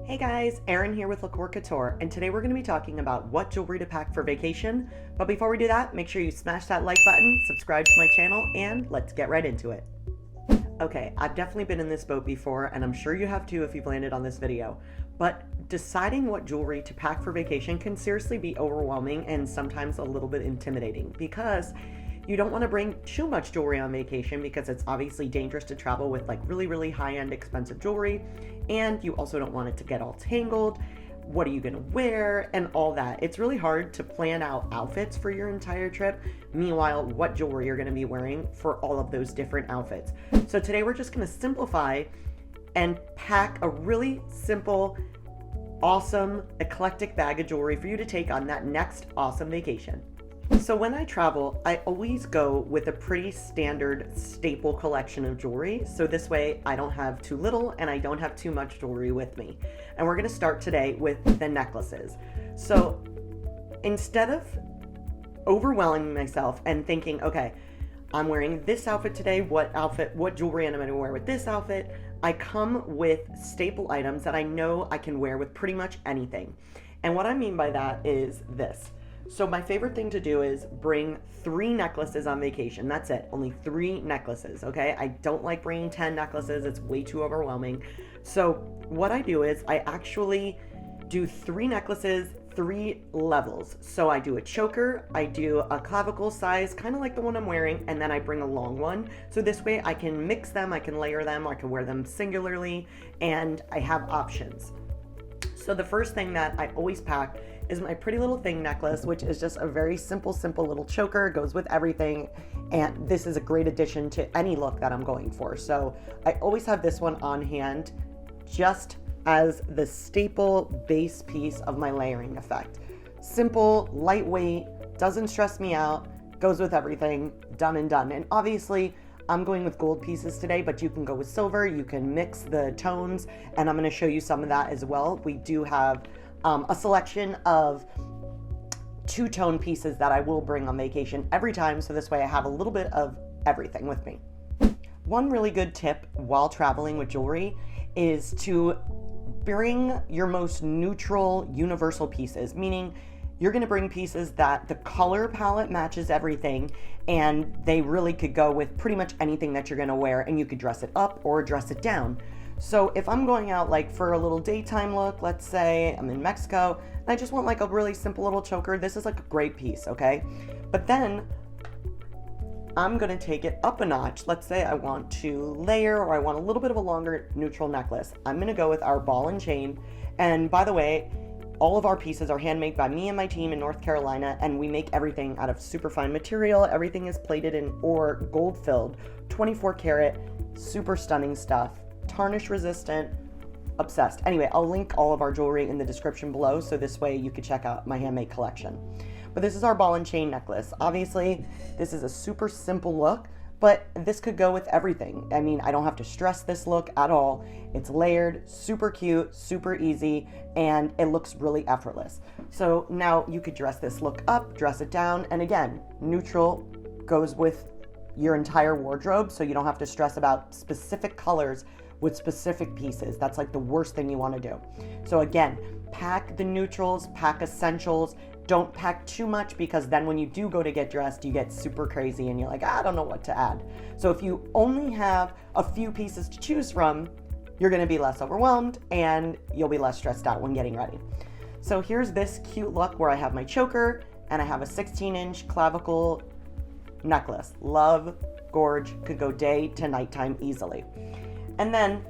Hey guys, Erin here with LaCkore Couture, and today we're going to be talking about what jewelry to pack for vacation. But before we do that, make sure you smash that like button, subscribe to my channel, and let's get right into it. Okay, I've definitely been in this boat before, and I'm sure you have too if you've landed on this video. But deciding what jewelry to pack for vacation can seriously be overwhelming and sometimes a little bit intimidating because you don't want to bring too much jewelry on vacation because it's obviously dangerous to travel with like really high-end expensive jewelry, and you also don't want it to get all tangled. What are you going to wear and all that? It's really hard to plan out outfits for your entire trip. Meanwhile, what jewelry you're going to be wearing for all of those different outfits. So today we're just going to simplify and pack a really simple, awesome, eclectic bag of jewelry for you to take on that next awesome vacation. So when I travel, I always go with a pretty standard staple collection of jewelry. So this way I don't have too little and I don't have too much jewelry with me. And we're going to start today with the necklaces. So instead of overwhelming myself and thinking, okay, I'm wearing this outfit today, what jewelry am I going to wear with this outfit? I come with staple items that I know I can wear with pretty much anything. And what I mean by that is this. So my favorite thing to do is bring 3 necklaces on vacation. That's it. Only 3 necklaces, okay? I don't like bringing 10 necklaces. It's way too overwhelming. So what I do is I actually do 3 necklaces, 3 levels. So I do a choker, I do a clavicle size, kind of like the one I'm wearing, and then I bring a long one. So this way I can mix them, I can layer them, I can wear them singularly, and I have options. So the first thing that I always pack is my pretty little thing necklace, which is just a very simple little choker. It goes with everything, and this is a great addition to any look that I'm going for. So I always have this one on hand just as the staple base piece of my layering effect. Simple, lightweight, doesn't stress me out, goes with everything, done and done. And obviously I'm going with gold pieces today, but you can go with silver, you can mix the tones, and I'm going to show you some of that as well. We do have a selection of 2-tone pieces that I will bring on vacation every time, so this way I have a little bit of everything with me. One really good tip while traveling with jewelry is to bring your most neutral, universal pieces, meaning you're going to bring pieces that the color palette matches everything, and they really could go with pretty much anything that you're going to wear, and you could dress it up or dress it down. So if I'm going out like for a little daytime look, let's say I'm in Mexico, and I just want like a really simple little choker, this is like a great piece, okay? But then I'm going to take it up a notch. Let's say I want to layer, or I want a little bit of a longer neutral necklace. I'm going to go with our ball and chain. And by the way, all of our pieces are handmade by me and my team in North Carolina, and we make everything out of super fine material. Everything is plated in or gold filled, 24 karat, super stunning stuff, tarnish resistant, obsessed. Anyway, I'll link all of our jewelry in the description below, so this way you could check out my handmade collection. But this is our ball and chain necklace. Obviously, this is a super simple look, but this could go with everything. I mean, I don't have to stress this look at all. It's layered, super cute, super easy, and it looks really effortless. So now you could dress this look up, dress it down, and again, neutral goes with your entire wardrobe, so you don't have to stress about specific colors with specific pieces. That's like the worst thing you want to do. So again, pack the neutrals, pack essentials. Don't pack too much, because then when you do go to get dressed, you get super crazy and you're like, I don't know what to add. So if you only have a few pieces to choose from, you're going to be less overwhelmed and you'll be less stressed out when getting ready. So here's this cute look where I have my choker and I have a 16-inch clavicle necklace. Love, gorge, could go day to nighttime easily. And then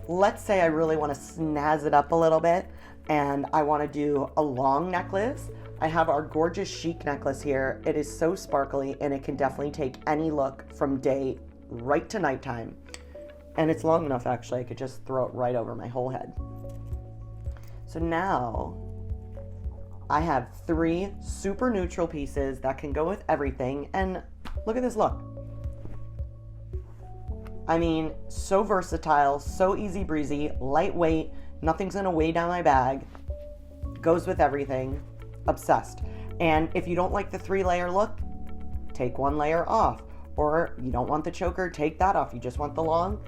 let's say I really want to snazz it up a little bit and I want to do a long necklace. I have our gorgeous chic necklace here. It is so sparkly and it can definitely take any look from day right to nighttime. And it's long enough actually, I could just throw it right over my whole head. So now I have 3 super neutral pieces that can go with everything, and look at this look. I mean, so versatile, so easy breezy, lightweight, nothing's gonna weigh down my bag, goes with everything, obsessed. And if you don't like the 3-layer look, take 1 layer off. Or you don't want the choker, take that off, you just want the long.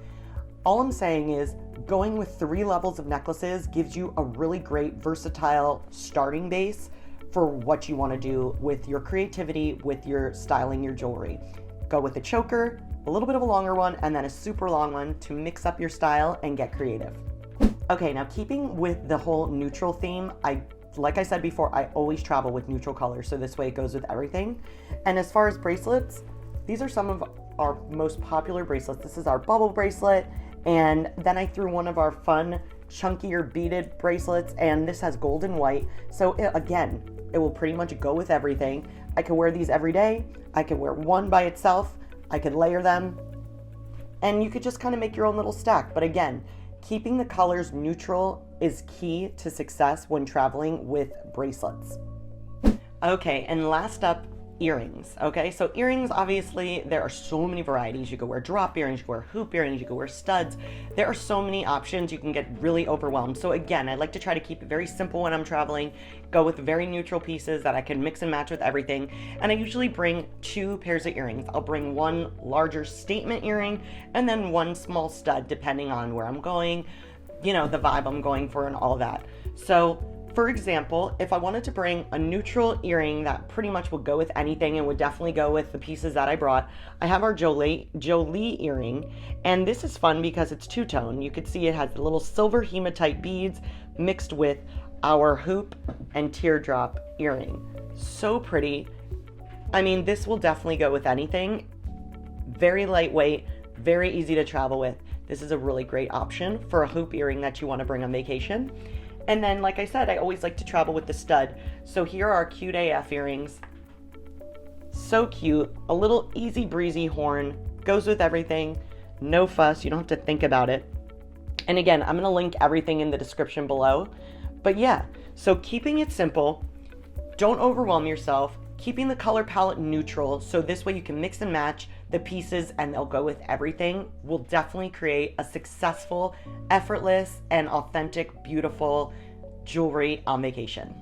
All I'm saying is going with 3 levels of necklaces gives you a really great versatile starting base for what you want to do with your creativity, with your styling your jewelry. Go with a choker, a little bit of a longer one, and then a super long one to mix up your style and get creative. Okay, now keeping with the whole neutral theme, like I said before, I always travel with neutral colors, so this way it goes with everything. And as far as bracelets, these are some of our most popular bracelets. This is our bubble bracelet, and then I threw one of our fun, chunkier beaded bracelets, and this has gold and white. So again, it will pretty much go with everything. I can wear these every day. I can wear one by itself. I could layer them, and you could just kind of make your own little stack. But again, keeping the colors neutral is key to success when traveling with bracelets. Okay, and last up, earrings. Okay, so earrings, obviously, there are so many varieties. You could wear drop earrings, you could wear hoop earrings, you could wear studs. There are so many options, you can get really overwhelmed. So again, I like to try to keep it very simple when I'm traveling, go with very neutral pieces that I can mix and match with everything. And I usually bring 2 pairs of earrings. I'll bring one larger statement earring and then one small stud, depending on where I'm going, you know, the vibe I'm going for and all that. So for example, if I wanted to bring a neutral earring that pretty much would go with anything and would definitely go with the pieces that I brought, I have our Jolie earring, and this is fun because it's two-tone. You could see it has the little silver hematite beads mixed with our hoop and teardrop earring. So pretty. I mean, this will definitely go with anything. Very lightweight, very easy to travel with. This is a really great option for a hoop earring that you want to bring on vacation. And then, like I said, I always like to travel with the stud. So here are our cute AF earrings. So cute. A little easy breezy horn. Goes with everything. No fuss. You don't have to think about it. And again, I'm going to link everything in the description below. But yeah, so keeping it simple. Don't overwhelm yourself. Keeping the color palette neutral, so this way you can mix and match the pieces and they'll go with everything, will definitely create a successful, effortless, and authentic, beautiful jewelry on vacation.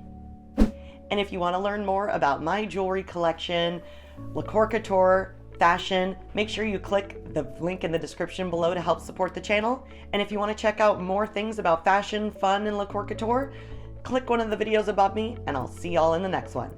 And if you want to learn more about my jewelry collection, LaCkore Couture, fashion, make sure you click the link in the description below to help support the channel. And if you want to check out more things about fashion, fun, and LaCkore Couture, click one of the videos above me, and I'll see y'all in the next one.